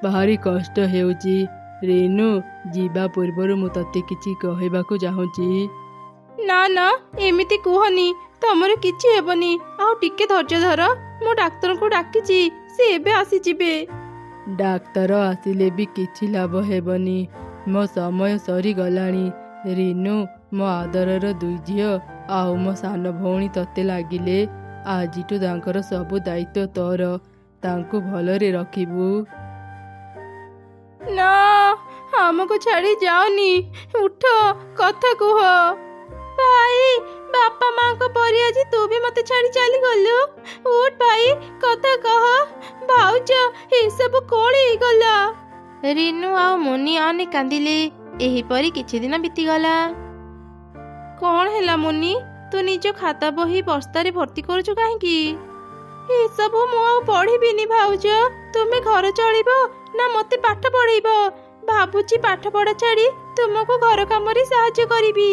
भारी कष्ट हेउची। रेणु जीवा पूर्वर मु तते किछि कहबाकू चाहूची। ना ना एमिति कुहनी, तमर किछि हेबनी। आउ टिके धैर्य धर, मु डाक्तर को डाकिछि, से एबे आसी जिबे। डाक्तर आसिले भी किछि लाभ हेबनी, मो समय सरी गलानी। रेणु मो आदरर दुई झियो आउ मो सान भौणी तते लागिले। आजिटू तांकर सबु दायित्व तोर, तांकु भलरे रखिबू। ना हमको छाड़ी जाओनी, उठ कथा कुह। भाई बापा माँ को परी आज तू भी मते छाड़ी चली गलु। उठ भाई कथा कह। भाउज ए सब कोण हे गला। रेणु आ मुनि आने कांदिले। एही परी किछि दिन बीती गला। कौन हैला मुनि, तू निज खाता बही बस्तारे भर्ती करूछु काहेकि? ए सब मु आ पढ़िबिनी भाउज। तुमे घर चलिबो ना मते पाठ पढ़ाइबो? भाबुची पाठ पढ़ा छाड़ी तुमको घर काम रे साहाय्य करिबी।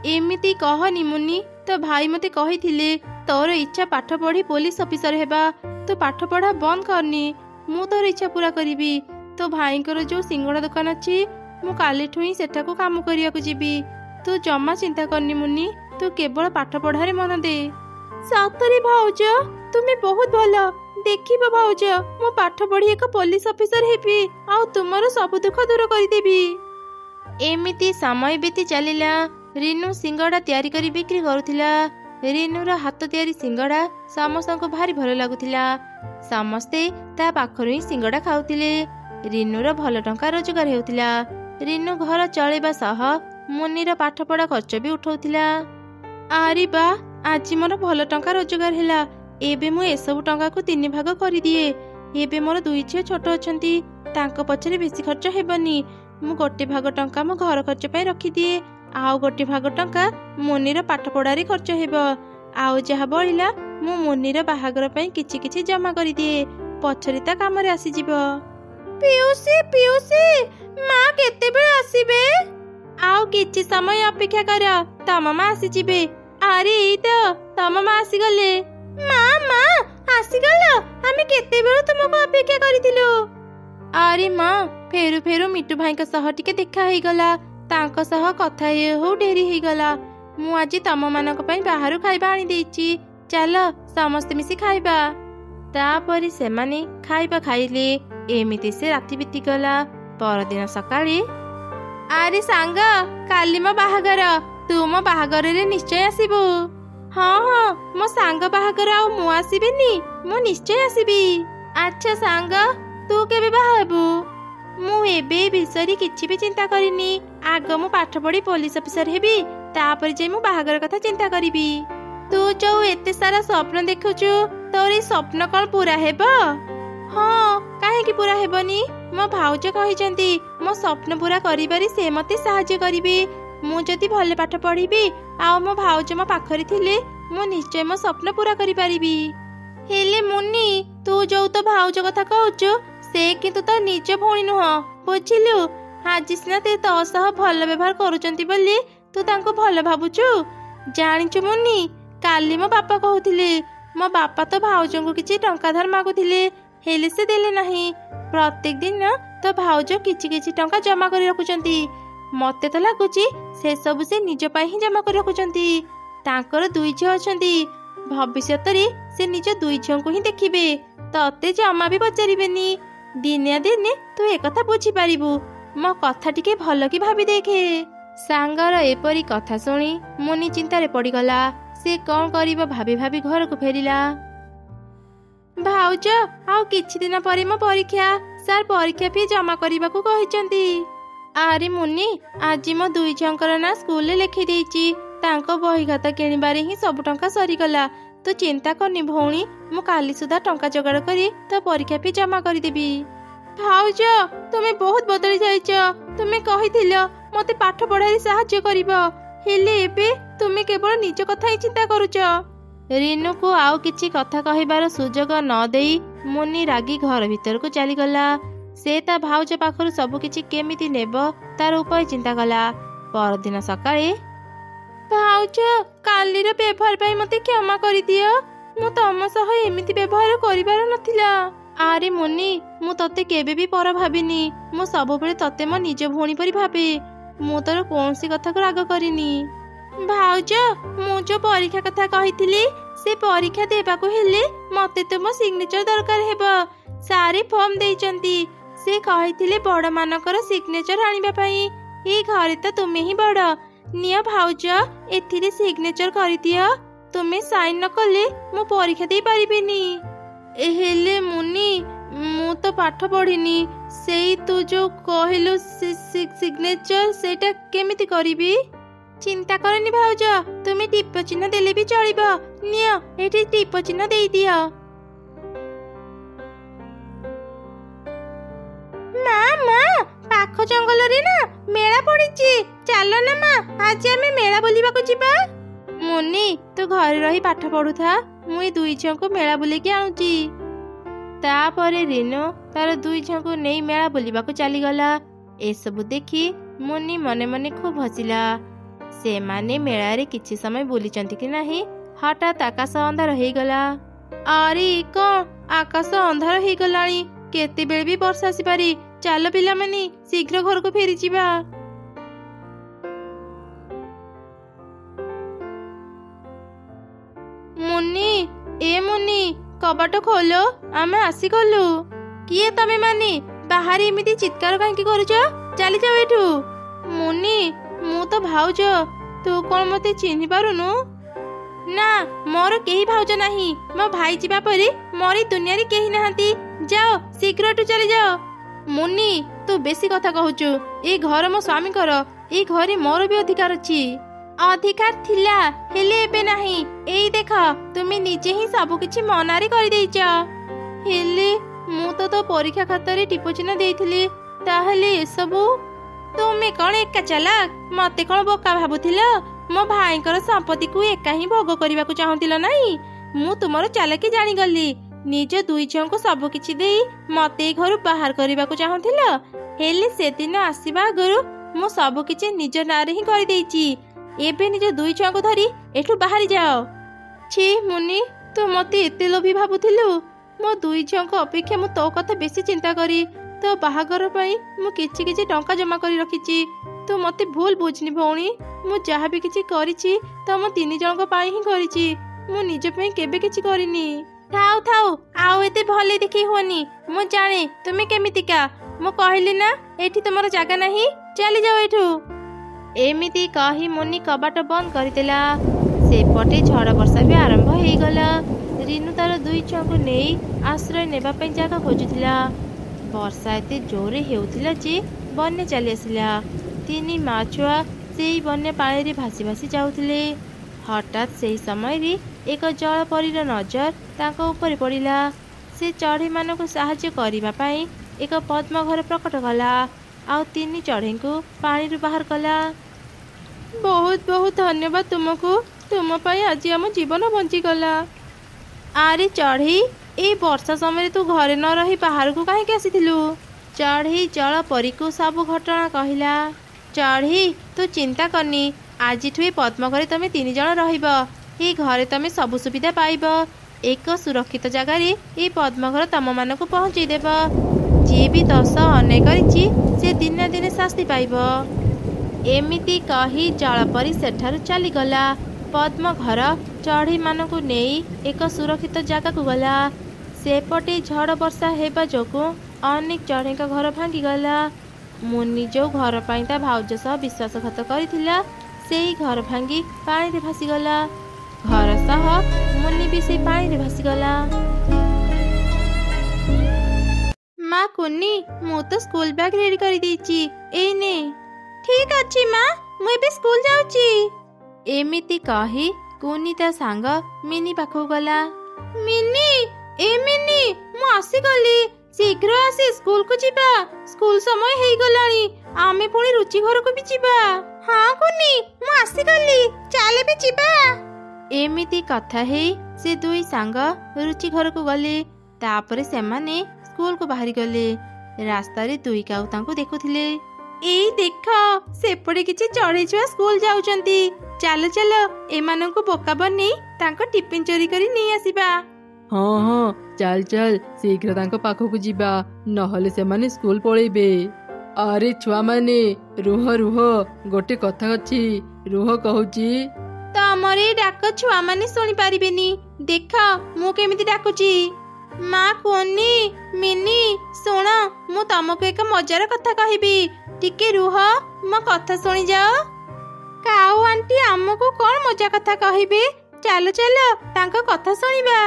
एमिति कहनी मुनि, तो भाई मते कहिथिले तोर इच्छा पाठ पढ़ी पुलिस ऑफिसर हेबा। तो पाठ पढ़ा बंद करनी, मु तोर इच्छा पूरा करिबी। तो भाईंकर जो सिंगड़ा दुकान अछि मु कालीठु ही सेठाको काम करियाको जिबी। तू जमा चिंता करनी मुनि, तू केवल पाठ पढ़ारे मन दे। सतरे भाउज तुमे बहुत भलो। देखिबो भाउज, मु पाठ पढ़ी एक पुलिस ऑफिसर हेबी, आउ तुमरो सब दुख दूर करिदेबी। एमिति समय बीती चलिला। रेणु सिंगड़ा तैयारी करी बिक्री करुथिला। रेणुर हाथ तैयारी सिंगड़ा समस्तको भारी भल लागुथिला। समस्ते ता पाखरु ही सिंगड़ा खाउथिले। रेणुर भल टंका रोजगार हेउथिला। रेणु घर चलेबा सह मुनिर पाठ पढ़ा खर्च भी उठाउथिला। आरी बा, आज मोर भल टंका रोजगार हेला। एबे मु एसबु टंका को 3 भाग करि दिए। एबे मोर 2 झियो छोट अछंती, तांको पछरे बेसी खर्च हेबनी। मु गोटे भाग टंका मो घर खर्च पय रखि दिए, आउ गोटे भाग टंका मुनिर पाठ पढ़ारे खर्च हेब। आउ जहा बळिला मु मुनिर बाहागर पय किछि किछि जमा करि दिए, पछरे ता काम रे आसी जिवो। पियुसी पियुसी मां केते बेळ आसीबे? आउ किछि समय अपेक्षा कर, तम मां आसी जिबे। अरे ई तो तम मां आसी गले। मां मां आसी गलो, हमें केते बेळ तुमको अपेक्षा करितिलु। अरे मां फेरु फेरु मिटू भाई का सह टिके देखा हेई गला। तांको सह कथा हो डेरी हेई गला। मु आज तम मानक पई बाहरु खाइबा आनी देइची, चल समस्त मिसी खाइबा। तापरि सेमाने खाइबा खाइले। एमिति से राति बीती गला। परदिन सकाळे, आरे सांग काली मो बाहागर, तू मो बाहागर रे निश्चय आसीबो। हाँ हाँ मो सांग बाहागर आ मु आसीबिनी, मु निश्चय आसीबी। अच्छा सांग तू केबे बाहाबू? मु एबे विषय किछि भी चिंता करिनी। आग मु पाठ पढ़ी पुलिस ऑफिसर हेबी, तापर जे मु बाहागर कथा चिंता करिबी। तू जो एते सारा स्वप्न देखुछु, तोर ई स्वप्न कोन पूरा हेबो? हाँ काहे कि पूरा हेबनी? मो भाउज कहिचंती मो स्वप्न पूरा करिबारी से मते साहाय्य करिबे। मु जदि भले पाठ पढ़िबी आ मो भाउज मो पाखरी थिले, मु निश्चय मो स्वप्न पूरा करि पारिबी। हेले मुन्नी, तू जो तो भाउज कथा कहउछु से किंतु तो निज भौणी नुह, बुझिलु? आज सिना ते तो सह भल व्यवहार करूचंती बोली तू तांको भल भाबुचु। जानिचु मुन्नी, काली मो बापा कहउथिले मो बापा तो भाउजंको किछि टंका धार मागुथिले, हेले से देले नाही। प्रत्येक दिन तो भाउज किछि किछि टंका जमा करि रखुचंती। मते तो लागुची से सब से निज पाई ही जमा करि रखुचंती। तांकर 2 झियो अछंती, भविष्यत रे से निज 2 झियोंको ही देखिबे, तते जमा भी पचारिबेनी। दिने दिने तू ए कथा बुझी पारिबु। मो कथा टिके भल कि भाबी देखे। सांगर एपरी कथा सुनी मुनि चिंतारे पड़ीगला। से कौन करिबो भाबी भाबी घर को फेरिला। भाउज आउ किछि दिन परे मो परीक्षा, सर परीक्षा फी जमा करबा को कहिचंती। आरे मुनि, आज मो 2 झंकर ना स्कूल ले लिखि देइची। तांको बही खाता किनिबारे ही सब टंका सरी गला। तो चिंता करनी भौणी, मु काली सुधा टंका जोगाड़ करी तो परीक्षा फी जमा करि देबी। भाउज तुमे बहुत बदली जाइछ। तुमे कहिथिलो मते पाठ पढ़ाई साहाय्य करिबो, हेले एबे तुमे केवल निज कथा ही चिंता करूछ। रेणु को आउ किछि कथा कहिबार सुजोग न देई मुनि रागी घर भीतर को चली गला। से ता भाउज पाखरु सब किछि केमिति नेबो तार उपाय चिंता कला। परदिन सकाळे, भाउज कालीर व्यवहार पई मते क्षमा करि दियो। मु तम सह एमिति व्यवहार करिबार नथिला। ଆରେ ମୁନି, ମୁଁ ତତେ କେବେ ବି ପର ଭାବିନି। ମୁଁ ସବୁବେଳେ ତତେ ମୋ ନିଜ ଭଉଣୀ ପରି ଭାବେ। ମୁଁ ତୋର କୌଣସି କଥାକୁ ରାଗ କରିନି। ଭାଉଜ, ମୁଁ ଯୋଉ ପରୀକ୍ଷା କଥା କହିଥିଲି, ସେ ପରୀକ୍ଷା ଦେବାକୁ ହେଲେ ମତେ ତ ମୋ ସିଗ୍ନେଚର ଦରକାର ହେବ। ସାରେ ଫର୍ମ ଦେଇଛନ୍ତି। ସେ କହିଥିଲେ ବଡ଼ମାନଙ୍କର ସିଗ୍ନେଚର ଆଣିବା ପାଇଁ। ଏଇ ଘରେ ତ ତୁମେ ହିଁ ବଡ଼। ନିଅ ଭାଉଜ, ଏଥିରେ ସିଗ୍ନେଚର କରିଦିଅ। ତୁମେ ସାଇନ୍ ନ କଲେ ମୁଁ ପରୀକ୍ଷା ଦେଇ ପାରିବିନି। ହେଲେ ମୁନି, ମୁଁ ତ ପାଠ ପଢ଼ିନି। ସେଇ ତୁ ଯୋଉ କହିଲୁ ସିଗ୍ନେଚର, ସେଇଟା କେମିତି କରିବି? ଚିନ୍ତା କରନି ଭାଉଜ, ତୁମେ ଟିପ ଚିହ୍ନ ଦେଲେ ବି ଚଳିବ। ନିଅ, ଏଠି ଟିପ ଚିହ୍ନ ଦେଇଦିଅ। ମା, ପାଖ ଜଙ୍ଗଲରେ ନା ମେଳା ପଡ଼ିଛି। ଚାଲ ନା ମା, ଆଜି ଆମେ ମେଳା ବୁଲିବାକୁ ଯିବା। ମୁନି, ତୁ ଘରେ ରହି ପାଠ ପଢୁଥା। ମୁଁ ଏ ଦୁଇ ଝିଅଙ୍କୁ ମେଳା ବୁଲେଇକି ଆଣୁଛି। ତାପରେ ରିନୁ ତାର ଦୁଇ ଝିଅଙ୍କୁ ନେଇ ମେଳା ବୁଲିବାକୁ ଚାଲିଗଲା। ଏସବୁ ଦେଖି ମୁନି ମନେ ମନେ ଖୁବ୍ ହସିଲା। ସେମାନେ ମେଳାରେ କିଛି ସମୟ ବୁଲିଛନ୍ତି କି ନାହିଁ, ହଠାତ୍ ଆକାଶ ଅନ୍ଧାର ହେଇଗଲା। ଆରେ କଣ, ଆକାଶ ଅନ୍ଧାର ହେଇଗଲାଣି। କେତେବେଳେ ବି ବର୍ଷା ଆସିପାରେ। ଚାଲ ପିଲାମାନେ, ଶୀଘ୍ର ଘରକୁ ଫେରିଯିବା। ମୁନି, ମୁନି, କବାଟ ଖୋଲ, ଆମେ ଆସିଗଲୁ। କିଏ ତମେ ମାନେ? ବାହାରେ ଏମିତି ଚିତ୍କାର କାହିଁକି କରୁଛ? ଚାଲିଯାଅ ଏଠୁ। ମୁନି, ମୁଁ ତ ଭାଉଜ। ତୁ କଣ ମତେ ଚିହ୍ନି ପାରୁନୁ? ନା, ମୋର କେହି ଭାଉଜ ନାହିଁ। ମୋ ଭାଇ ଯିବା ପରେ ମୋର ଏ ଦୁନିଆରେ କେହି ନାହାନ୍ତି। ଯାଅ, ଶୀଘ୍ର ଏଠୁ ଚାଲିଯାଅ। ମୁନି, ତୁ ବେଶୀ କଥା କହୁଛୁ। ଏଇ ଘର ମୋ ସ୍ୱାମୀଙ୍କର। ଏଇ ଘରେ ମୋର ବି ଅଧିକାର ଅଛି। ଅଧିକାର ଥିଲା, ହେଲେ ଏବେ ନାହିଁ। ଏଇ ଦେଖ, ତୁମେ ନିଜେ ହିଁ ସବୁ କିଛି ମୋ ନାଁରେ କରିଦେଇଛ। ହେଲେ ମୁଁ ତ ତୋ ପରୀକ୍ଷା ଖାତାରେ ଟିପ ଚିହ୍ନ ଦେଇଥିଲି। ତାହେଲେ ଏସବୁ? ତୁମେ କଣ ଏକା ଚାଲାକ? ମତେ କଣ ବୋକା ଭାବୁଥିଲ? ମୋ ଭାଇଙ୍କର ସମ୍ପତ୍ତିକୁ ଏକା ହିଁ ଭୋଗ କରିବାକୁ ଚାହୁଁଥିଲ ନାହିଁ? ମୁଁ ତୁମର ଚାଲାକି ଜାଣିଗଲି। ନିଜ ଦୁଇ ଝିଅଙ୍କୁ ସବୁ କିଛି ଦେଇ ମତେ ଏଇ ଘରୁ ବାହାର କରିବାକୁ ଚାହୁଁଥିଲ। ହେଲେ ସେଦିନ ଆସିବା ଆଗରୁ ମୁଁ ସବୁ କିଛି ନିଜ ନାଁରେ ହିଁ କରିଦେଇଛି। ଏବେ ନିଜ ଦୁଇ ଝିଅଙ୍କୁ ଧରି ଏଠୁ ବାହାରି ଯାଅ। ଛି ମୁନି, ତୁ ମତେ ଏତେ ଲୋଭୀ ଭାବୁଥିଲୁ? ମୋ ଦୁଇ ଝିଅଙ୍କ ଅପେକ୍ଷା ମୁଁ ତୋ କଥା ବେଶୀ ଚିନ୍ତା କରି ତୋ ବାହାଘର ପାଇଁ ମୁଁ କିଛି କିଛି ଟଙ୍କା ଜମା କରି ରଖିଛି। ତୁ ମତେ ଭୁଲ ବୁଝନି ଭଉଣୀ। ମୁଁ ଯାହା ବି କିଛି କରିଛି ତମ ତିନି ଜଣଙ୍କ ପାଇଁ ହିଁ କରିଛି। ମୁଁ ନିଜ ପାଇଁ କେବେ କିଛି କରିନି। ଥାଉ ଥାଉ, ଆଉ ଏତେ ଭଲ ଦେଖି ହୁଅନି। ମୁଁ ଜାଣେ ତୁମେ କେମିତିକା। ମୁଁ କହିଲି ନା, ଏଠି ତୁମର ଜାଗା ନାହିଁ। ଚାଲିଯାଅ ଏଠୁ। ଏମିତି କହି ମୁନି କବାଟ ବନ୍ଦ କରିଦେଲା। ସେପଟେ ଝଡ଼ ବର୍ଷା ବି ଆରମ୍ଭ ହେଇଗଲା। ରିନୁ ତାର ଦୁଇ ଛୁଆଙ୍କୁ ନେଇ ଆଶ୍ରୟ ନେବା ପାଇଁ ଜାଗା ଖୋଜୁଥିଲା। ବର୍ଷା ଏତେ ଜୋରରେ ହେଉଥିଲା ଯେ ବନ୍ୟା ଚାଲି ଆସିଲା। ତିନି ମା ଛୁଆ ସେଇ ବନ୍ୟା ପାଣିରେ ଭାସି ଭାସି ଯାଉଥିଲେ। ହଠାତ୍ ସେହି ସମୟରେ ଏକ ଜଳପରୀର ନଜର ତାଙ୍କ ଉପରେ ପଡ଼ିଲା। ସେ ଚଢ଼େଇମାନଙ୍କୁ ସାହାଯ୍ୟ କରିବା ପାଇଁ ଏକ ପଦ୍ମଘର ପ୍ରକଟ କଲା, ଆଉ ତିନି ଚଢ଼େଇଙ୍କୁ ପାଣିରୁ ବାହାର କଲା। ବହୁତ ବହୁତ ଧନ୍ୟବାଦ ତୁମକୁ। ତୁମ ପାଇଁ ଆଜି ଆମ ଜୀବନ ବଞ୍ଚିଗଲା। ଆରେ ଚଢ଼େଇ, ଏଇ ବର୍ଷା ସମୟରେ ତୁ ଘରେ ନ ରହି ବାହାରକୁ କାହିଁକି ଆସିଥିଲୁ? ଚଢ଼େଇ ଜଳପରୀକୁ ସବୁ ଘଟଣା କହିଲା। ଚଢ଼େଇ, ତୁ ଚିନ୍ତା କରନି। ଆଜିଠୁ ଏ ପଦ୍ମଘରେ ତମେ ତିନି ଜଣ ରହିବ। ଏଇ ଘରେ ତମେ ସବୁ ସୁବିଧା ପାଇବ। ଏକ ସୁରକ୍ଷିତ ଜାଗାରେ ଏଇ ପଦ୍ମଘର ତମମାନଙ୍କୁ ପହଞ୍ଚେଇ ଦେବ। ଯିଏ ବି ଦୋଷ ଅନ୍ୟାୟ କରିଛି ସେ ଦିନେ ଦିନେ ଶାସ୍ତି ପାଇବ। ଏମିତି କହି ଜଳପରୀ ସେଠାରୁ ଚାଲିଗଲା। ପଦ୍ମଘର ଚଢ଼େଇମାନଙ୍କୁ ନେଇ ଏକ ସୁରକ୍ଷିତ ଜାଗାକୁ ଗଲା। ସେପଟେ ଝଡ଼ ବର୍ଷା ହେବା ଯୋଗୁଁ ଅନେକ ଚଢ଼େଇଙ୍କ ଘର ଭାଙ୍ଗିଗଲା। ମୁନି ଯେଉଁ ଘର ପାଇଁ ତା ଭାଉଜ ସହ ବିଶ୍ୱାସଘାତ କରିଥିଲା, ସେଇ ଘର ଭାଙ୍ଗି ପାଣିରେ ଭାସିଗଲା। ଘର ସହ ମୁନି ବି ସେଇ ପାଣିରେ ଭାସିଗଲା। ମା କୁନି, ମୁଁ ତ ସ୍କୁଲ ବ୍ୟାଗ ରେଡି କରିଦେଇଛି। ଏଇ ନେ। ଠିକ ଅଛି ମା, ମୁଁ ଏବେ ସ୍କୁଲ ଯାଉଛି। ଏମିତି କହି କୁନି ତା ସାଙ୍ଗ ମିନି ପାଖକୁ ଗଲା। ମିନି, ମିନି, ମୁଁ ଆସିଗଲି। ଶୀଘ୍ର ଆସି ସ୍କୁଲକୁ ଯିବା। ସ୍କୁଲ ସମୟ ହେଇଗଲାଣି। ଆମେ ପୁଣି ରୁଚି ଘରକୁ ବି ଯିବା। ହଁ କୁନି, ମୁଁ ଆସିଗଲି। ଚାଲେ ବି ଯିବା। ଏମିତି କଥା ହେଇ ସେ ଦୁଇ ସାଙ୍ଗ ରୁଚି ଘରକୁ ଗଲେ। ତାପରେ ସେମାନେ ସ୍କୁଲକୁ ବାହାରି ଗଲେ। ରାସ୍ତାରେ ଦୁଇ କାଉ ତାଙ୍କୁ ଦେଖୁଥିଲେ। ଏଇ ଦେଖ, ସେପଟେ କିଛି ଚଢ଼େଇ ଛୁଆ ସ୍କୁଲ ଯାଉଛନ୍ତି। ଚାଲ ଚାଲ, ଏମାନଙ୍କୁ ବୋକା ବନେଇ ତାଙ୍କ ଟିଫିନ ଚୋରି କରି ନେଇ ଆସିବା। ହଁ ହଁ ଚାଲ ଚାଲ ଶୀଘ୍ର ତାଙ୍କ ପାଖକୁ ଯିବା, ନହେଲେ ସେମାନେ ସ୍କୁଲ ପଳେଇବେ। ଆରେ ଛୁଆମାନେ ରୁହ ରୁହ, ଗୋଟେ କଥା ଅଛି, ରୁହ କହୁଛି। ତମର ଏଇ ଡାକ ଛୁଆମାନେ ଶୁଣି ପାରିବେନି, ଦେଖ ମୁଁ କେମିତି ଡାକୁଛି। ମା କୁନି ମିନି ଶୁଣ, ମୁଁ ତମକୁ ଏକ ମଜାର କଥା କହିବି, ଟିକେ ରୁହ ମୋ କଥା ଶୁଣିଯାଅ। କାଉ ଆଣ୍ଟି ଆମକୁ କଣ ମଜା କଥା କହିବେ, ଚାଲ ଚାଲ ତାଙ୍କ କଥା ଶୁଣିବା।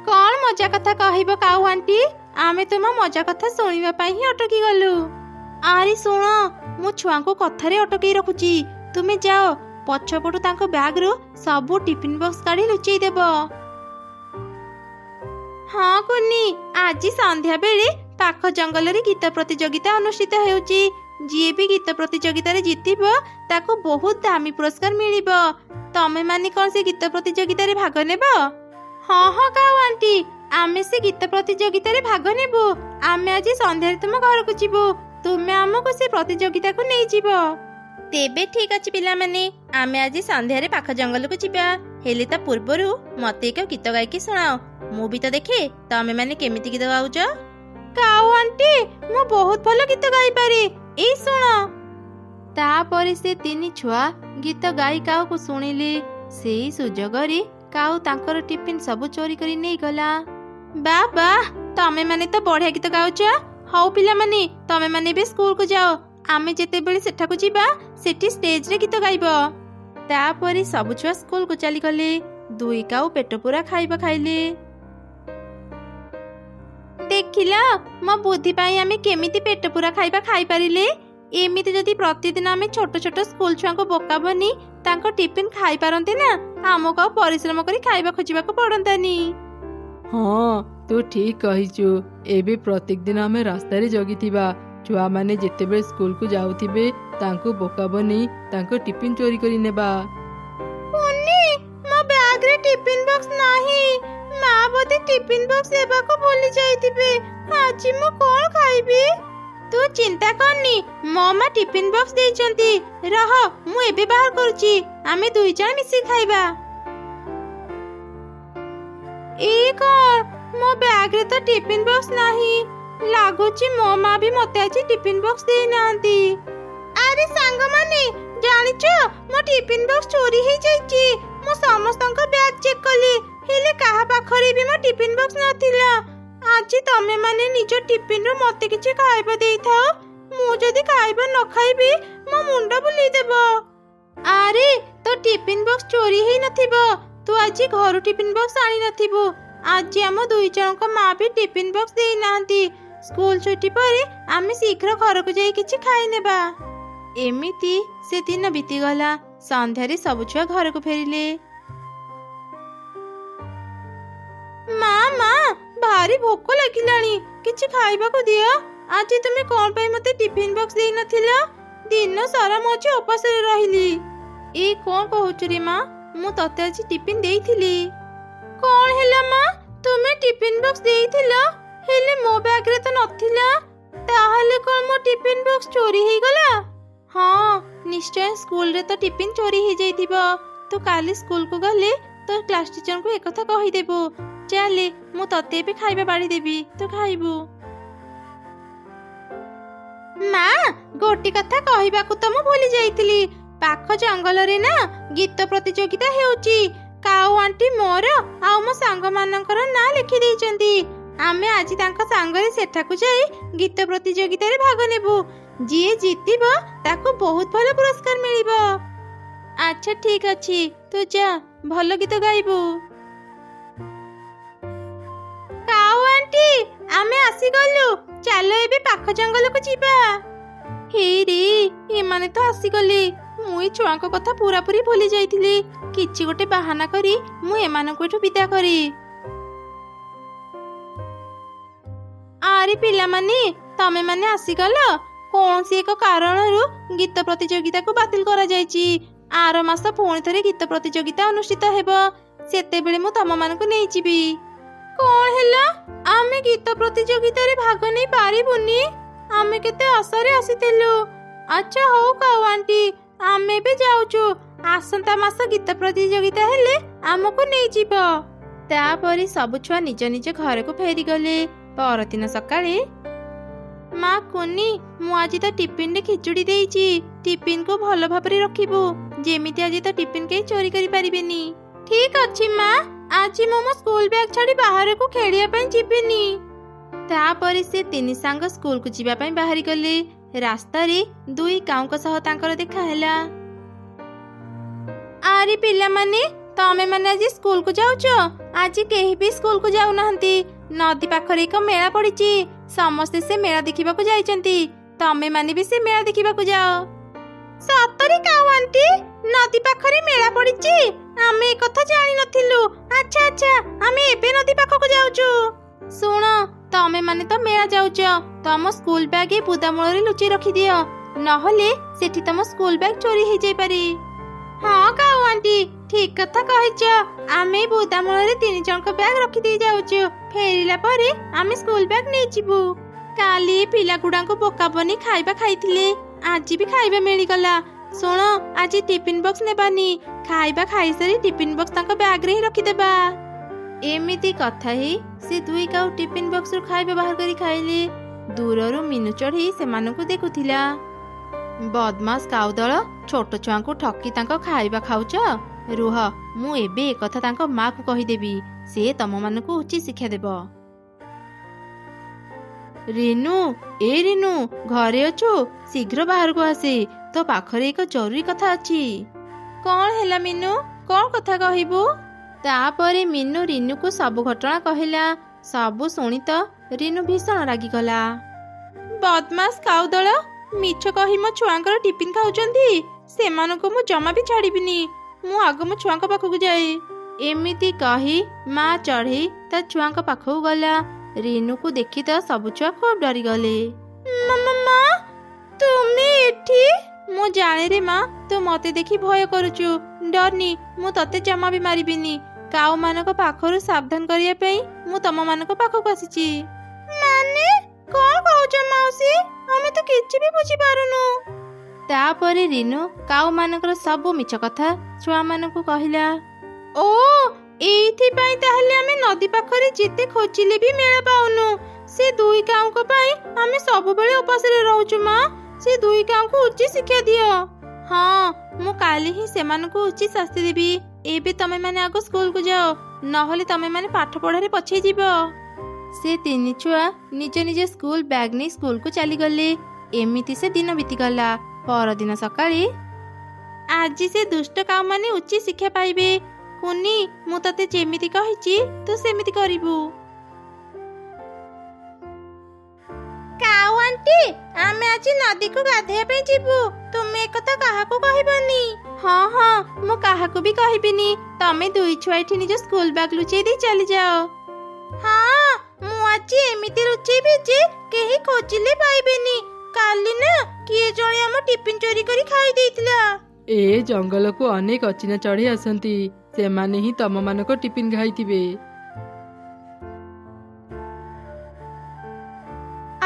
କଣ ମଜା କଥା କହିବ କାଉ ଆଣ୍ଟି? ଆମେ ତୁମ ମଜା କଥା ଶୁଣିବା ପାଇଁ ହିଁ ଅଟକି ଗଲୁ। ଆରେ ଶୁଣ, ମୁଁ ଛୁଆଙ୍କୁ କଥାରେ ଅଟକେଇ ରଖୁଛି, ତୁମେ ଯାଅ ପଛପଟୁ ତାଙ୍କ ବ୍ୟାଗରୁ ସବୁ ଟିଫିନ ବକ୍ସ କାଢି ଲୁଚେଇ ଦେବ। ହଁ କୁନି, ଆଜି ସନ୍ଧ୍ୟା ବେଳେ ପାଖ ଜଙ୍ଗଲରେ ଗୀତ ପ୍ରତିଯୋଗିତା ଅନୁଷ୍ଠିତ ହେଉଛି। ଯିଏ ବି ଗୀତ ପ୍ରତିଯୋଗିତାରେ ଜିତିବ ତାକୁ ବହୁତ ଦାମୀ ପୁରସ୍କାର ମିଳିବ। ତମେ ମାନେ କଣ ସେ ଗୀତ ପ୍ରତିଯୋଗିତାରେ ଭାଗ ନେବ? ହଁ ହଁ କାଉ ଆଣ୍ଟି, ଆମେ ସେ ଗୀତ ପ୍ରତିଯୋଗିତାରେ ଭାଗ ନେବୁ। ଆମେ ଆଜି ସନ୍ଧ୍ୟାରେ ତୁମ ଘରକୁ ଯିବୁ, ତୁମେ ଆମକୁ ସେ ପ୍ରତିଯୋଗିତାକୁ ନେଇଯିବ। ତେବେ ଠିକ ଅଛି ପିଲାମାନେ, ଆମେ ଆଜି ସନ୍ଧ୍ୟାରେ ପାଖ ଜଙ୍ଗଲକୁ ଯିବା। ହେଲେ ତା ପୂର୍ବରୁ ମତେ ଏକ ଗୀତ ଗାଇକି ଶୁଣାଅ, ମୁଁ ବି ତ ଦେଖେ ତମେ ମାନେ କେମିତି ଗୀତ ଗାଉଛ। କାଉ ଆଣ୍ଟି ମୁଁ ବହୁତ ଭଲ ଗୀତ ଗାଇପାରେ, ଏଇ ଶୁଣ। ତାପରେ ସେ ତିନି ଛୁଆ ଗୀତ ଗାଇ କାଉକୁ ଶୁଣିଲେ। ସେଇ ସୁଯୋଗରେ କାଉ ତାଙ୍କର ଟିଫିନ ସବୁ ଚୋରି କରି ନେଇଗଲା। ବାବା ତମେ ମାନେ ତ ବଢିଆ ଗୀତ ଗାଉଛ। ହଉ ପିଲାମାନେ, ତମେ ମାନେ ଏବେ ସ୍କୁଲକୁ ଯାଅ, ଆମେ ଯେତେବେଳେ ସେଠାକୁ ଯିବା ସେଠି ଷ୍ଟେଜରେ ଗୀତ ଗାଇବ। ତାପରେ ସବୁ ଛୁଆ ସ୍କୁଲକୁ ଚାଲିଗଲେ। ଦୁଇ କାଉ ପେଟ ପୁରା ଖାଇବା ଖାଇଲେ। ଦେଖିଲ ମୋ ବୁଦ୍ଧି ପାଇଁ ଆମେ କେମିତି ପେଟ ପୁରା ଖାଇବା ଖାଇପାରିଲେ। ଏମିତି ଯଦି ପ୍ରତିଦିନ ଆମେ ଛୋଟ ଛୋଟ ସ୍କୁଲ ଛୁଆଙ୍କୁ ବୋକା ବନି ତାଙ୍କ ଟିଫିନ ଖାଇପାରନ୍ତେ ନା, ଆମକୁ ଆଉ ପରିଶ୍ରମ କରି ଖାଇବା ଖୋଜିବାକୁ ପଡନ୍ତାନି। ହଁ ତୁ ଠିକ କହିଛୁ। ଏବେ ପ୍ରତ୍ୟେକ ଦିନ ଆମେ ରାସ୍ତାରେ ଜଗିଥିବା, ଛୁଆମାନେ ଯେତେବେଳେ ସ୍କୁଲକୁ ଯାଉଥିବେ ତାଙ୍କୁ ବୋକା ବନେଇ ତାଙ୍କ ଟିଫିନ ଚୋରି କରି ନେବା। ମୋ ବ୍ୟାଗରେ ଟିଫିନ ବକ୍ସ ନାହିଁ, ମା ବୋଧେ ଟିଫିନ ବକ୍ସ ଦେବାକୁ ଭୁଲି ଯାଇଥିବେ। ଆଜି ମୁଁ କଣ ଖାଇବି? ତୁ ଚିନ୍ତା କରନି, ମୋ ମା ଟିଫିନ ବକ୍ସ ଦେଇଛନ୍ତି। ରହ ମୁଁ ଏବେ ବାହାର କରୁଛି, ଆମେ ଦୁଇ ଜଣ ମିଶି ଖାଇବା। ଏଇ କଣ, ମୋ ବ୍ୟାଗରେ ତ ଟିଫିନ ବକ୍ସ ନାହିଁ। ଲାଗୁଛି ମୋ ମା ବି ମତେ ଆଜି ଟିଫିନ ବକ୍ସ ଦେଇନାହାନ୍ତି। ଆରେ ସାଙ୍ଗମାନେ ଜାଣିଛ, ମୋ ଟିଫିନ ବକ୍ସ ଚୋରି ହେଇଯାଇଛି। ମୁଁ ସମସ୍ତଙ୍କ ବ୍ୟାଗ ଚେକ୍ କଲି, ହେଲେ କାହା ପାଖରେ ବି ମୋ ଟିଫିନ ବକ୍ସ ନଥିଲା। ଆଜି ତମେ ମାନେ ନିଜ ଟିଫିନରୁ ମତେ କିଛି ଖାଇବା ଦେଇଥାଅ, ମୁଁ ଯଦି ଖାଇବା ନ ଖାଇବି ମୋ ମୁଣ୍ଡ ବୁଲେଇଦେବ। ଆରେ ତୋ ଟିଫିନ ବକ୍ସ ଚୋରି ହେଇନଥିବ, ତୁ ଆଜି ଘରୁ ଟିଫିନ ବକ୍ସ ଆଣି ନଥିବୁ। ଆଜି ଆମ ଦୁଇ ଜଣଙ୍କ ମା ବି ଟିଫିନ ବକ୍ସ ଦେଇନାହାନ୍ତି। ସ୍କୁଲ ଛୁଟି ପରେ ଆମେ ଶୀଘ୍ର ଘରକୁ ଯାଇ କିଛି ଖାଇନେବା। ଏମିତି ସେ ଦିନ ବିତିଗଲା। ସନ୍ଧ୍ୟାରେ ସବୁ ଛୁଆ ଘରକୁ ଫେରିଲେ। ମା ଭାରି ଭୋକ ଲାଗିଲାଣି, କିଛି ଖାଇବାକୁ ଦିଅ। ଆଜି ତୁମେ କଣ ପାଇଁ ମତେ ଟିଫିନ ବକ୍ସ ଦେଇନଥିଲ? ଦିନ ସାରା ମୁଁ ଆଜି ଉପାସରେ ରହିଲି। ଏ କଣ କହୁଛୁ ରେ ମା, ମୁଁ ତତେ ଆଜି ଟିଫିନ ଦେଇଥିଲି। କଣ ହେଲା ମା, ତୁମେ ଟିଫିନ ବକ୍ସ ଦେଇଥିଲ, ହେଲେ ମୋ ବ୍ୟାଗରେ ତ ନଥିଲା। ତାହେଲେ କଣ ମୋ ଟିଫିନ ବକ୍ସ ଚୋରି ହେଇଗଲା? ହଁ ନିଶ୍ଚୟ, ସ୍କୁଲରେ ତ ଟିଫିନ ଚୋରି ହେଇଯାଇଥିବ। ତୁ କାଲି ସ୍କୁଲକୁ ଗଲେ ତୋ କ୍ଲାସ ଟିଚରଙ୍କୁ ଏକଥା କହିଦେବୁ। ଚାଲେ ମୁଁ ତତେ ଏବେ ଖାଇବା ବାଢି ଦେବି, ତୁ ଖାଇବୁ। ମା ଗୋଟେ କଥା କହିବାକୁ ତ ମୁଁ ଭୁଲି ଯାଇଥିଲି। ପାଖ ଜଙ୍ଗଲରେ ନା ଗୀତ ପ୍ରତିଯୋଗିତା ହେଉଛି। କାଉ ଆଣ୍ଟି ମୋର ଆଉ ମୋ ସାଙ୍ଗମାନଙ୍କର ନାଁ ଲେଖି ଦେଇଛନ୍ତି। ଆମେ ଆଜି ତାଙ୍କ ସାଙ୍ଗରେ ସେଠାକୁ ଯାଇ ଗୀତ ପ୍ରତିଯୋଗିତାରେ ଭାଗ ନେବୁ। ଯିଏ ଜିତିବ ତାକୁ ବହୁତ ଭଲ ପୁରସ୍କାର ମିଳିବ। ଆଚ୍ଛା ଠିକ ଅଛି, ତୁ ଯା, ଭଲ ଗୀତ ଗାଇବୁ। କାଉ ଆଣ୍ଟି ଆମେ ଆସିଗଲୁ, ଚାଲ ଏବେ ପାଖ ଜଙ୍ଗଲକୁ ଯିବା। ହେଇରେ ଏମାନେ ତ ଆସିଗଲେ। ମୁଁ ଏ ଛୁଆଙ୍କ କଥା ପୁରାପୁରି ଭୁଲି ଯାଇଥିଲି। କିଛି ଗୋଟେ ବାହାନା କରି ମୁଁ ଏମାନଙ୍କୁ ଏଠୁ ବିଦା କରି। ଆରେ ପିଲାମାନେ ତମେ ମାନେ ଆସିଗଲ। କୌଣସି ଏକ କାରଣରୁ ଗୀତ ପ୍ରତିଯୋଗିତାକୁ ବାତିଲ କରାଯାଇଛି। ଆର ମାସ ପୁଣି ଥରେ ଗୀତ ପ୍ରତିଯୋଗିତା ଅନୁଷ୍ଠିତ ହେବ, ସେତେବେଳେ ମୁଁ ତମମାନଙ୍କୁ ନେଇଯିବି। କଣ ହେଲା, ଆମେ ଗୀତ ପ୍ରତିଯୋଗିତାରେ ଭାଗ ନେଇ ପାରିବୁନି? ଆମେ କେତେ ଆଶାରେ ଆସିଥିଲୁ। ଆଚ୍ଛା ହଉ କାଉ ଆଣ୍ଟି, ଆମେ ବି ଯାଉଛୁ। ଆସନ୍ତା ମାସ ଗୀତ ପ୍ରତିଯୋଗିତା ହେଲେ ଆମକୁ ନେଇଯିବ। ତାପରେ ସବୁ ଛୁଆ ନିଜ ନିଜ ଘରକୁ ଫେରିଗଲେ। ପରଦିନ ସକାଳେ ମା କୁନି, ମୁଁ ଆଜି ତ ଟିଫିନରେ ଖିଚୁଡ଼ି ଦେଇଛି। ଟିଫିନକୁ ଭଲ ଭାବରେ ରଖିବୁ, ଯେମିତି ଆଜି ତ ଟିଫିନ କେହି ଚୋରି କରିପାରିବେନି। ଠିକ ଅଛି ମା, ଆଜି ମୁଁ ମୋ ସ୍କୁଲ ବ୍ୟାଗ ଛାଡ଼ି ବାହାରକୁ ଖେଳିବା ପାଇଁ ଯିବିନି। ତାପରେ ସେ ତିନି ସାଙ୍ଗ ସ୍କୁଲକୁ ଯିବା ପାଇଁ ବାହାରିଗଲେ। ରାସ୍ତାରେ ଦୁଇ କାଉଙ୍କ ସହ ତାଙ୍କର ଦେଖା ହେଲା। ଆରେ ପିଲାମାନେ, ତମେ ମାନେ ଆଜି ସ୍କୁଲକୁ ଯାଉଛ? ଆଜି କେହି ବି ସ୍କୁଲକୁ ଯାଉନାହାନ୍ତି। ନଦୀ ପାଖରେ ଏକ ମେଳା ପଡିଛି, ସମସ୍ତେ ସେ ମେଳା ଦେଖିବାକୁ ଯାଇଛନ୍ତି। ତମେ ମାନେ ବି ସେ ମେଳା ଦେଖିବାକୁ ଯାଅ। ସତରେ କାଉ ଆଣ୍ଟି, ନଦୀ ପାଖରେ ମେଳା ପଡିଛି? ଆମେ ଏ କଥା ଜାଣିନଥିଲୁ। ଆଚ୍ଛା ଆଚ୍ଛା, ଆମେ ଏବେ ନଦୀ ପାଖକୁ ଯାଉଛୁ। ଶୁଣ, ତମେ ମାନେ ତ ମେଳା ଯାଉଛ, ତମ ସ୍କୁଲ ବ୍ୟାଗ ଏ ବୁଦା ମୂଳରେ ଲୁଚି ରଖିଦିଅ, ନହେଲେ ସେଠି ତମ ସ୍କୁଲ ବ୍ୟାଗ ଚୋରି ହେଇଯାଇପାରେ। ହଁ କାଉ ଆଣ୍ଟି, ଠିକ କଥା କହିଛ। ଆମେ ବୁଦା ମୂଳରେ 3 ଜଣଙ୍କ ବ୍ୟାଗ ରଖିଦେଇ ଯାଉଛୁ। ଫେରିଲା ପରେ ଆମେ ସ୍କୁଲ ବ୍ୟାଗ ନେଇଯିବୁ। କାଲି ପିଲାଗୁଡାଙ୍କୁ ବୋକା ବନି ଖାଇବା ଖାଇଥିଲେ, ଆଜି ବି ଖାଇବା ମିଳିଗଲା। ଶୁଣ, ଆଜି ଟିଫିନ ବକ୍ସ ନେବାନି, ଖାଇବା ଖାଇସାରି ଟିଫିନ ବକ୍ସ ତାଙ୍କ ବ୍ୟାଗରେ ହିଁ ରଖିଦେବା। ଏମିତି କଥା ହେଇ ସେ ଦୁଇ କାଉ ଟିଫିନ ବକ୍ସରୁ ଖାଇବା ବାହାର କରି ଖାଇଲେ। ଦୂରରୁ ମିନୁ ଚଢ଼େଇ ସେମାନଙ୍କୁ ଦେଖୁଥିଲା। ବଦମାସ କାଉ ଦଳ, ଛୋଟ ଛୁଆଙ୍କୁ ଠକି ତାଙ୍କ ଖାଇବା ଖାଉଛ? ରୁହ, ମୁଁ ଏବେ ଏକଥା ତାଙ୍କ ମାକୁ କହିଦେବି, ସେ ତମମାନଙ୍କୁ ଉଚିତ ଶିକ୍ଷା ଦେବ। ରିନୁ, ଏ ରିନୁ, ଘରେ ଅଛୁ? ଶୀଘ୍ର ବାହାରକୁ ଆସେ, ତୋ ପାଖରେ ଏକ ଜରୁରୀ କଥା ଅଛି। କଣ ହେଲା ମିନୁ, କଣ କଥା କହିବୁ? ତାପରେ ମିନୁ ରିନୁକୁ ସବୁ ଘଟଣା କହିଲା। ସବୁ ଶୁଣି ତ ରିନୁ ଭୀଷଣ ରାଗିଗଲା। ବଦମାସ କାଉ ଦଳ, ମିଛ କହି ମୋ ଛୁଆଙ୍କର ଟିଫିନ ଖାଉଛନ୍ତି। ସେମାନଙ୍କୁ ମୁଁ ଜମା ବି ଛାଡ଼ିବିନି। ମୁଁ ଆଗ ମୋ ଛୁଆଙ୍କ ପାଖକୁ ଯାଏ। ଏମିତି କହି ମା ଚଢ଼େଇ ତା ଛୁଆଙ୍କ ପାଖକୁ ଗଲା। ରିନୁକୁ ଦେଖି ତ ସବୁ ଛୁଆ ଖୁବ୍ ଡରିଗଲେ। ମା, ତୁମେ ଏଠି? ମୁଁ ଜାଣେ ରେ ମା, ତୁ ମତେ ଦେଖି ଭୟ କରୁଛୁ। ଡରନି, ମୁଁ ତତେ ଜମା ବି ମାରିବିନି। କାଉ ମାନଙ୍କ ପାଖରୁ ସାବଧାନ କରିବା ପାଇଁ ମୁଁ ତମ ମାନଙ୍କ ପାଖକୁ ଆସିଛି। ମାନେ କଣ କହୁଛ ମାଉସୀ? ଆମେ ତ କିଛି ବି ବୁଝିପାରୁନୁ। ତାପରେ ରିନୁ କାଉ ମାନଙ୍କର ସବୁ ମିଛ କଥା ଛୁଆ ମାନଙ୍କୁ କହିଲା। ଓ, ଏଇଥିପାଇଁ ତାହେଲେ ଆମେ ନଦୀ ପାଖରେ ଯେତେ ଖୋଜିଲେ ବି ମେଳା ପାଉନୁ। ସେ ଦୁଇ କାଉଙ୍କ ପାଇଁ ଆମେ ସବୁବେଳେ ଉପାସରେ ରହୁଛୁ। ମା, ସେ ଦୁଇ କାଉଙ୍କୁ ଉଚିତ ଶିକ୍ଷା ଦିଅ। ହଁ, ମୁଁ କାଲି ହିଁ ସେମାନଙ୍କୁ ଉଚିତ ଶାସ୍ତି ଦେବି। ଏବେ ତମେ ମାନେ ଆଗ ସ୍କୁଲକୁ ଯାଅ, ନହେଲେ ତମେ ମାନେ ପାଠ ପଢାରେ ପଛେଇ ଯିବ। ସେ ତିନି ଛୁଆ ନିଜ ନିଜ ସ୍କୁଲ ବ୍ୟାଗ ନେଇ ସ୍କୁଲକୁ ଚାଲିଗଲେ। ଏମିତି ସେ ଦିନ ବିତିଗଲା। ପରଦିନ ସକାଳେ ଆଜି ସେ ଦୁଷ୍ଟ କାଉ ମାନେ ଉଚିତ ଶିକ୍ଷା ପାଇବେ। କୁନି, ମୁଁ ତତେ ଯେମିତି କହିଛି ତୁ ସେମିତି କରିବୁ। କାଉ ଆଣ୍ଟି, ଆମେ ଆଜି ନଦୀକୁ ଗାଧେଇବା ପାଇଁ ଯିବୁ। ତୁମେ ଏକଥା କାହାକୁ କହିବନି। ହଁ ହଁ, ମୁଁ କାହାକୁ ବି କହିବିନି। ତମେ ଦୁଇ ଛୁଆ ଏଠି ନିଜ ସ୍କୁଲ ବ୍ୟାଗ ଲୁଚେଇ ଦେଇ ଚାଲିଯାଅ। ହଁ, ମୁଁ ଆଜି ଏମିତି ଲୁଚେଇବି ଯେ କେହି ଖୋଜିଲେ ପାଇବେନି। କାଲି ନା କିଏ ଜଣେ ଆମ ଟିଫିନ ଚୋରି କରି ଖାଇ ଦେଇଥିଲା। ଏ ଜଙ୍ଗଲକୁ ଅନେକ ଅଚିହ୍ନା ଚଢ଼େଇ ଆସନ୍ତି, ସେମାନେ ହିଁ ତମମାନଙ୍କ ଟିଫିନ ଖାଇଥିବେ।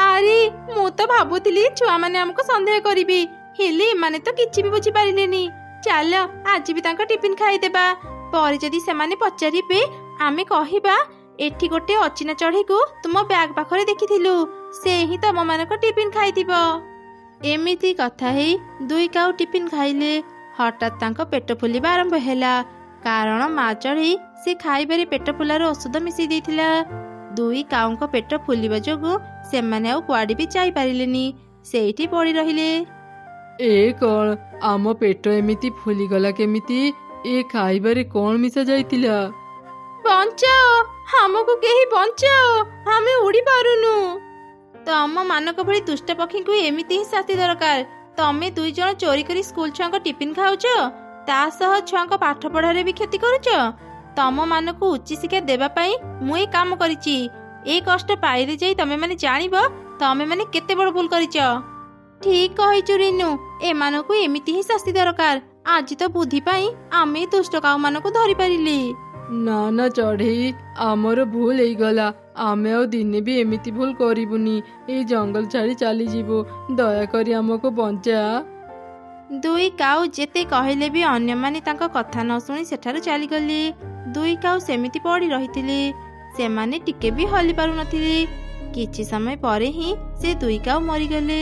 ଆରେ, ମୁଁ ତ ଭାବୁଥିଲି ଛୁଆମାନେ ଆମକୁ ସନ୍ଦେହ କରିବେ, ହେଲେ ଏମାନେ ତ କିଛି ବି ବୁଝିପାରିଲେନି। ଚାଲ ଆଜି ବି ତାଙ୍କ ଟିଫିନ ଖାଇଦେବା। ପରେ ଯଦି ସେମାନେ ପଚାରିବେ, ଆମେ କହିବା ଏଠି ଗୋଟେ ଅଚିହ୍ନା ଚଢ଼େଇକୁ ତୁମ ବ୍ୟାଗ ପାଖରେ ଦେଖିଥିଲୁ, ସେ ହିଁ ତମମାନଙ୍କ ଟିଫିନ ଖାଇଥିବ। ଏମିତି କଥା ହେଇ ଦୁଇ କାଉ ଟିଫିନ ଖାଇଲେ। ହଠାତ୍ ତାଙ୍କ ପେଟ ଫୁଲିବା ଆରମ୍ଭ ହେଲା, କାରଣ ମା ଚଢ଼େଇ ସେ ଖାଇବାରେ ପେଟ ଫୁଲାର ଔଷଧ ମିଶେଇ ଦେଇଥିଲା। ଦୁଇ କାଉଙ୍କ ପେଟ ଫୁଲିବା ଯୋଗୁଁ ସେମାନେ ଆଉ କୁଆଡେ ବି ଯାଇପାରିଲେନି, ସେଇଠି ପଡି ରହିଲେ। ଏ କଣ, ଆମ ପେଟ ଏମିତି ଫୁଲିଗଲା କେମିତି? ଏ ଖାଇବାରେ କଣ ମିଶା ଯାଇଥିଲା? ବଞ୍ଚାଅ, ଆମକୁ କେହି ବଞ୍ଚାଅ, ଆମେ ଉଡି ପାରୁନୁ। ତମ ମାନଙ୍କ ଭଳି ଦୁଷ୍ଟ ପକ୍ଷୀଙ୍କୁ ଏମିତି ହିଁ ଶାସ୍ତି ଦରକାର। ତମେ ଦୁଇ ଜଣ ଚୋରି କରି ସ୍କୁଲ ଛୁଆଙ୍କ ଟିଫିନ ଖାଉଛ, ତା ସହ ଛୁଆଙ୍କ ପାଠ ପଢାରେ ବି କ୍ଷତି କରୁଛ। ତମ ମାନଙ୍କୁ ଉଚିତ ଶିକ୍ଷା ଦେବା ପାଇଁ ମୁଁ ଏ କାମ କରିଛି। ଏ କଷ୍ଟ ପାଇଲେ ଯାଇ ତମେ ମାନେ ଜାଣିବ ତମେ ମାନେ କେତେ ବଡ ଭୁଲ କରିଛ। ଠିକ କହିଛୁ ରିନୁ, ଏମାନଙ୍କୁ ଏମିତି ହିଁ ଶାସ୍ତି ଦରକାର। ଆଜି ତ ବୁଦ୍ଧି ପାଇଁ ଆମେ ଦୁଷ୍ଟ କାଉ ମାନଙ୍କୁ ଧରି ପାରିଲେ। ନା ନା ଚଢ଼େଇ, ଆମର ଭୁଲ ହେଇଗଲା। ଆମେ ଆଉ ଦିନେ ବି ଏମିତି ଭୁଲ କରିବୁନି। ଏଇ ଜଙ୍ଗଲ ଛାଡ଼ି ଚାଲିଯିବୁ, ଦୟାକରି ଆମକୁ ବଞ୍ଚା। ଦୁଇ କାଉ ଯେତେ କହିଲେ ବି ଅନ୍ୟମାନେ ତାଙ୍କ କଥା ନ ଶୁଣି ସେଠାରୁ ଚାଲିଗଲେ। ଦୁଇ କାଉ ସେମିତି ପଡ଼ି ରହିଥିଲେ। ସେମାନେ ଟିକେ ବି ହଲି ପାରୁନଥିଲେ। କିଛି ସମୟ ପରେ ହିଁ ସେ ଦୁଇ କାଉ ମରିଗଲେ।